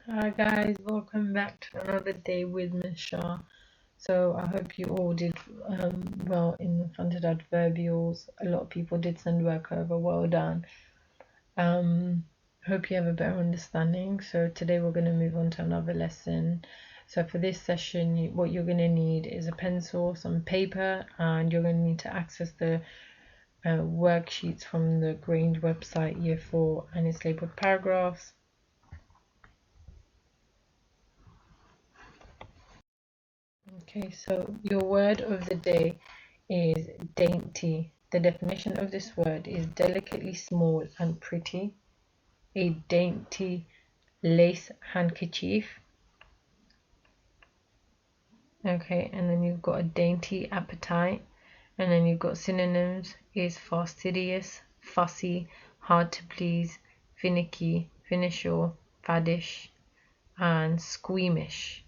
Hi guys, welcome back to another day with Miss Shah. So I hope you all did well in the front of the adverbials. A lot of people did send work over, well done. Hope you have a better understanding. So today we're going to move on to another lesson. So for this session, what you're going to need is a pencil, some paper, and you're going to need to access the worksheets from the Grange website year 4, and it's labeled paragraphs. Okay, so your word of the day is dainty. The definition of this word is delicately small and pretty. A dainty lace handkerchief. Okay, and then you've got a dainty appetite. And then you've got synonyms is fastidious, fussy, hard to please, finicky, finish-all, faddish, and squeamish.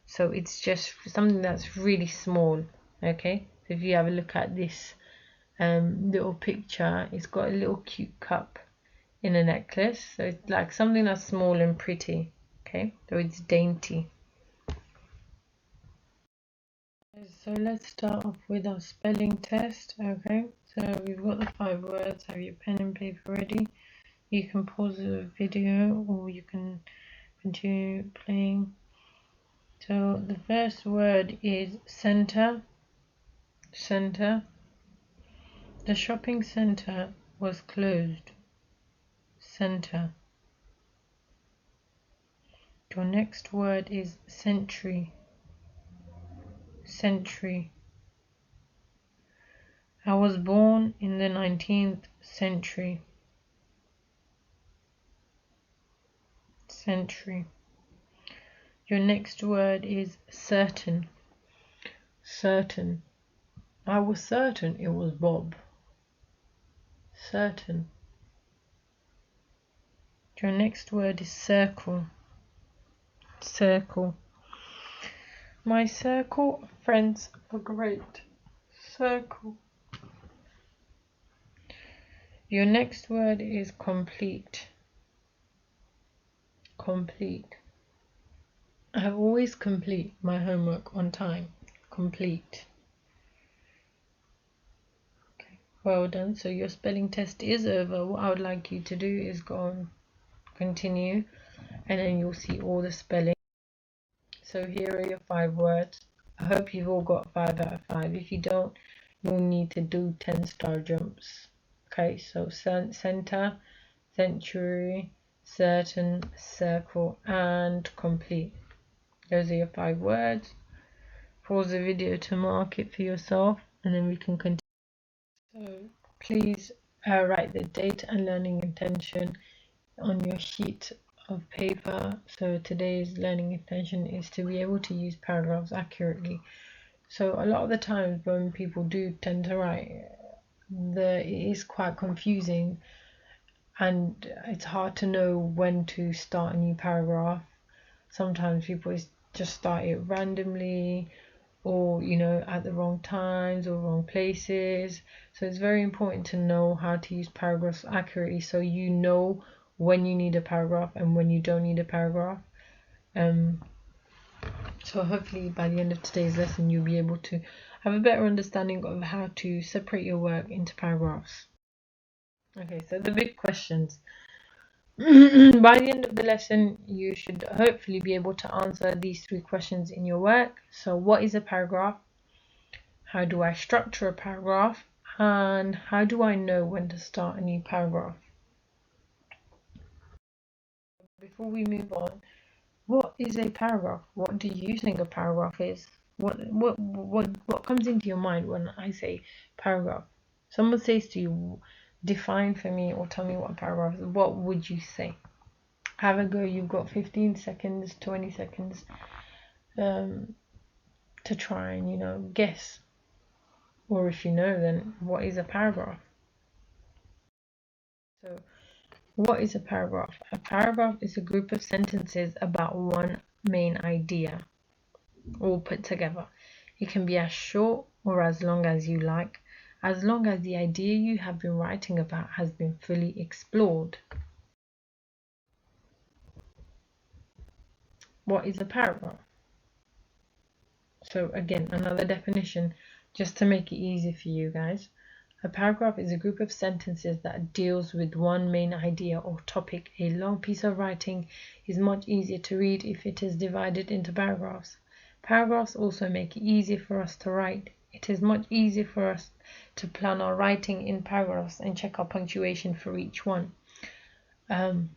So it's just something that's really small. Okay, so if you have a look at this little picture, it's got a little cute cup in a necklace, so it's like something that's small and pretty. Okay, so it's dainty. So let's start off with our spelling test. Okay, so we've got the 5 words. Have your pen and paper ready? You can pause the video or you can continue playing. So the first word is center. Center. The shopping center was closed. Center. Your next word is century. Century. I was born in the 19th century. Century. Your next word is certain. Certain. I was certain it was Bob. Certain. Your next word is circle. Circle. My circle of friends are great. Circle. Your next word is complete. Complete. I have always complete my homework on time. Complete. Okay, well done. So your spelling test is over. What I would like you to do is go on, continue, and then you'll see all the spelling. So here are your 5 words. I hope you've all got 5 out of 5. If you don't, you'll need to do 10-star jumps. Okay, so center, century, certain, circle, and complete. Those are your 5 words. Pause the video to mark it for yourself, and then we can continue. So please write the date and learning intention on your sheet of paper. So today's learning intention is to be able to use paragraphs accurately. So a lot of the times when people do tend to write, it is quite confusing and it's hard to know when to start a new paragraph. Sometimes people just start it randomly, or at the wrong times or wrong places. So it's very important to know how to use paragraphs accurately, so you know when you need a paragraph and when you don't need a paragraph. So hopefully by the end of today's lesson you'll be able to have a better understanding of how to separate your work into paragraphs. Okay, so the big questions. By the end of the lesson, you should hopefully be able to answer these 3 questions in your work. So what is a paragraph? How do I structure a paragraph? And how do I know when to start a new paragraph? Before we move on, what is a paragraph? What do you think a paragraph is? What comes into your mind when I say paragraph? Someone says to you, define for me or tell me what a paragraph is. What would you say? Have a go. You've got 15 seconds, 20 seconds to try and guess. Or if you know, then what is a paragraph? So what is a paragraph? A paragraph is a group of sentences about one main idea, all put together. It can be as short or as long as you like, as long as the idea you have been writing about has been fully explored. What is a paragraph? So again, another definition, just to make it easy for you guys. A paragraph is a group of sentences that deals with one main idea or topic. A long piece of writing is much easier to read if it is divided into paragraphs. Paragraphs also make it easier for us to write. It is much easier for us to plan our writing in paragraphs and check our punctuation for each one. And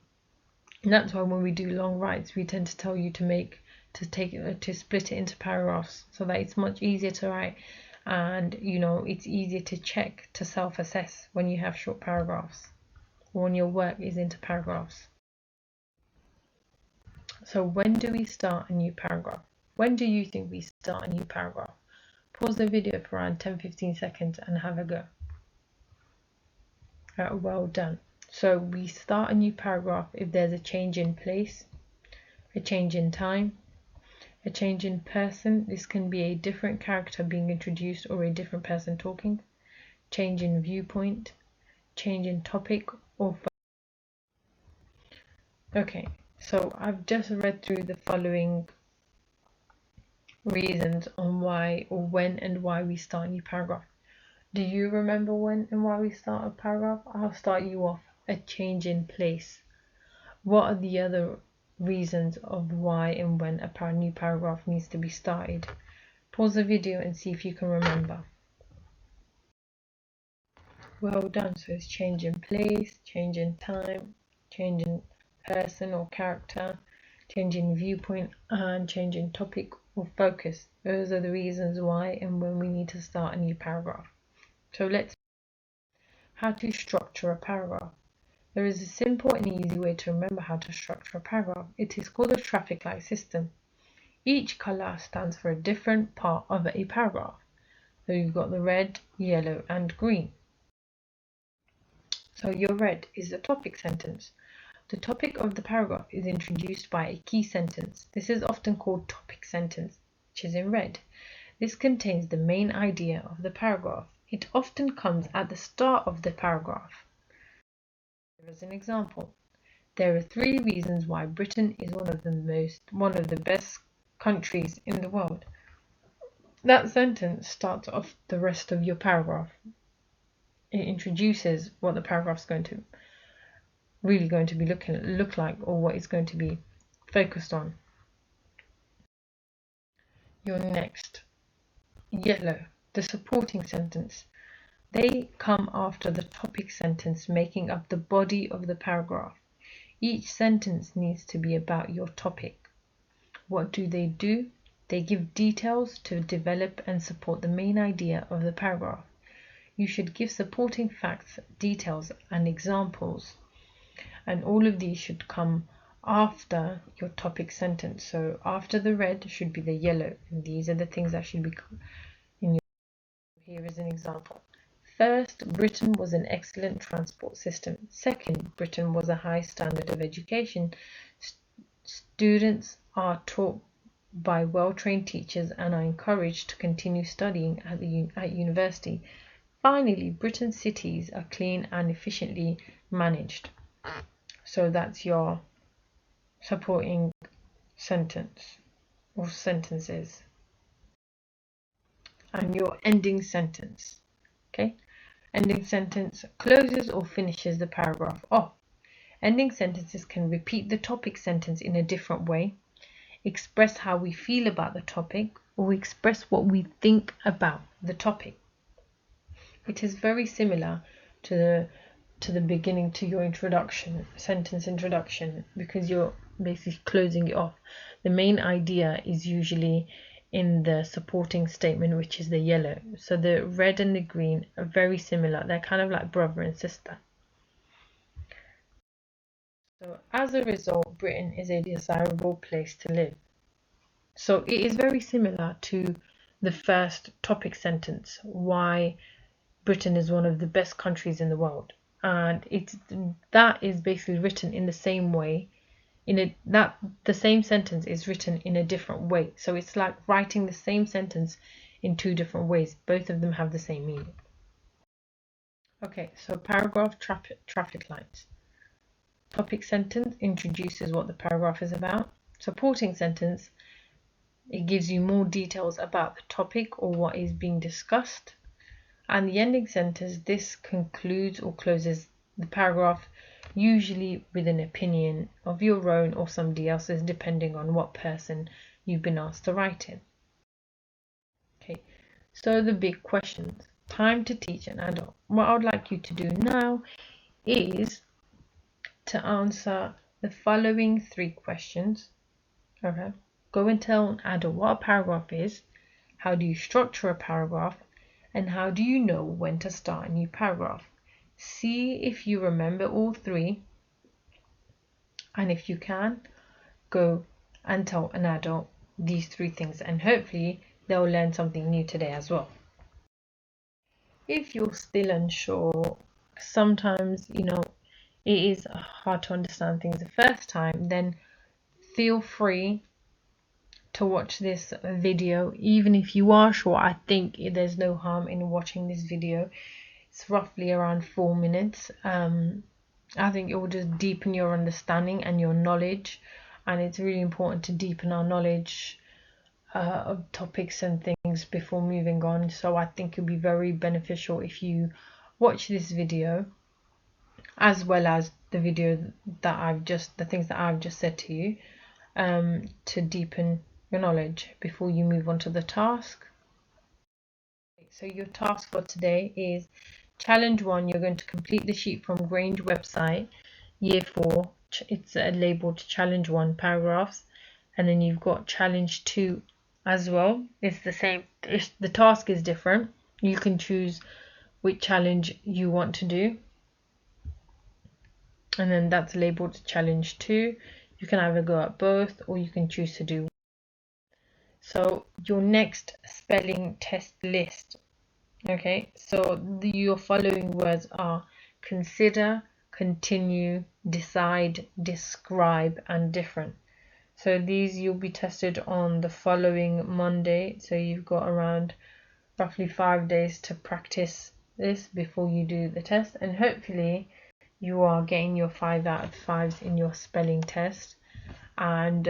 that's why when we do long writes, we tend to tell you to split it into paragraphs so that it's much easier to write. And it's easier to check, to self-assess when you have short paragraphs, or when your work is into paragraphs. So when do we start a new paragraph? When do you think we start a new paragraph? Pause the video for around 10-15 seconds and have a go. Well done. So we start a new paragraph if there's a change in place, a change in time, a change in person. This can be a different character being introduced or a different person talking. Change in viewpoint, change in topic, or okay, so I've just read through the following reasons on why, or when and why we start a new paragraph. Do you remember when and why we start a paragraph? I'll start you off. A change in place. What are the other reasons of why and when a new paragraph needs to be started? Pause the video and see if you can remember. Well done. So it's change in place, change in time, change in person or character, change in viewpoint, and change in topic or focus. Those are the reasons why and when we need to start a new paragraph. So how to structure a paragraph. There is a simple and easy way to remember how to structure a paragraph. It is called a traffic light system. Each color stands for a different part of a paragraph. So you've got the red, yellow, and green. So your red is the topic sentence. The topic of the paragraph is introduced by a key sentence. This is often called topic sentence, which is in red. This contains the main idea of the paragraph. It often comes at the start of the paragraph. Here is an example. There are 3 reasons why Britain is one of the best countries in the world. That sentence starts off the rest of your paragraph. It introduces what the paragraph is going to be look like, or what it's going to be focused on. Your next, yellow, the supporting sentence. They come after the topic sentence, making up the body of the paragraph. Each sentence needs to be about your topic. What do? They give details to develop and support the main idea of the paragraph. You should give supporting facts, details, and examples, and all of these should come after your topic sentence. So after the red should be the yellow, and these are the things that should be in your. Here is an example. First, Britain was an excellent transport system. Second, Britain was a high standard of education. Students are taught by well-trained teachers and are encouraged to continue studying at university. Finally, Britain's cities are clean and efficiently managed. So that's your supporting sentence or sentences. And your ending sentence. Okay? Ending sentence closes or finishes the paragraph off. Ending sentences can repeat the topic sentence in a different way, express how we feel about the topic, or express what we think about the topic. It is very similar to the beginning, to your sentence introduction, because you're basically closing it off. The main idea is usually in the supporting statement, which is the yellow. So the red and the green are very similar. They're kind of like brother and sister. So as a result, Britain is a desirable place to live. So it is very similar to the first topic sentence, why Britain is one of the best countries in the world. And that is basically written in the same way. The same sentence is written in a different way. So it's like writing the same sentence in 2 different ways. Both of them have the same meaning. Okay, so paragraph traffic lights. Topic sentence introduces what the paragraph is about. supporting sentence, it gives you more details about the topic or what is being discussed. And the ending sentence, this concludes or closes the paragraph, usually with an opinion of your own or somebody else's, depending on what person you've been asked to write in. Okay, so the big questions. Time to teach an adult. What I would like you to do now is to answer the following 3 questions. Okay, go and tell an adult what a paragraph is, how do you structure a paragraph, and how do you know when to start a new paragraph. See if you remember all 3, and if you can, go and tell an adult these 3 things, and hopefully they'll learn something new today as well. If you're still unsure, sometimes it is hard to understand things the first time, then feel free to watch this video. Even if you are sure, I think there's no harm in watching this video. It's roughly around 4 minutes. I think it will just deepen your understanding and your knowledge, and it's really important to deepen our knowledge of topics and things before moving on. So I think it'll be very beneficial if you watch this video as well as the video that the things that I've just said to you, to deepen your knowledge before you move on to the task. So your task for today is challenge 1. You're going to complete the sheet from Grange website, year 4. It's labeled challenge 1 paragraphs, and then you've got challenge 2 as well. It's the same. The task is different. You can choose which challenge you want to do, and then that's labeled challenge 2. You can either go at both, or you can choose to do. So your next spelling test list. Okay, so your following words are consider, continue, decide, describe, and different. So these you'll be tested on the following Monday. So you've got around roughly 5 days to practice this before you do the test, and hopefully you are getting your 5 out of 5s in your spelling test. And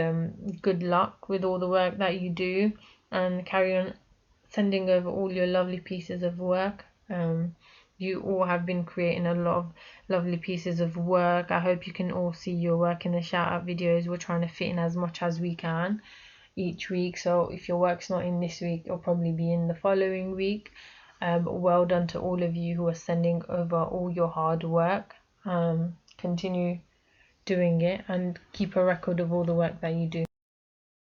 good luck with all the work that you do, and carry on sending over all your lovely pieces of work. You all have been creating a lot of lovely pieces of work. I hope you can all see your work in the shout out videos. We're trying to fit in as much as we can each week, so if your work's not in this week, it'll probably be in the following week. Well done to all of you who are sending over all your hard work. Continue doing it and keep a record of all the work that you do.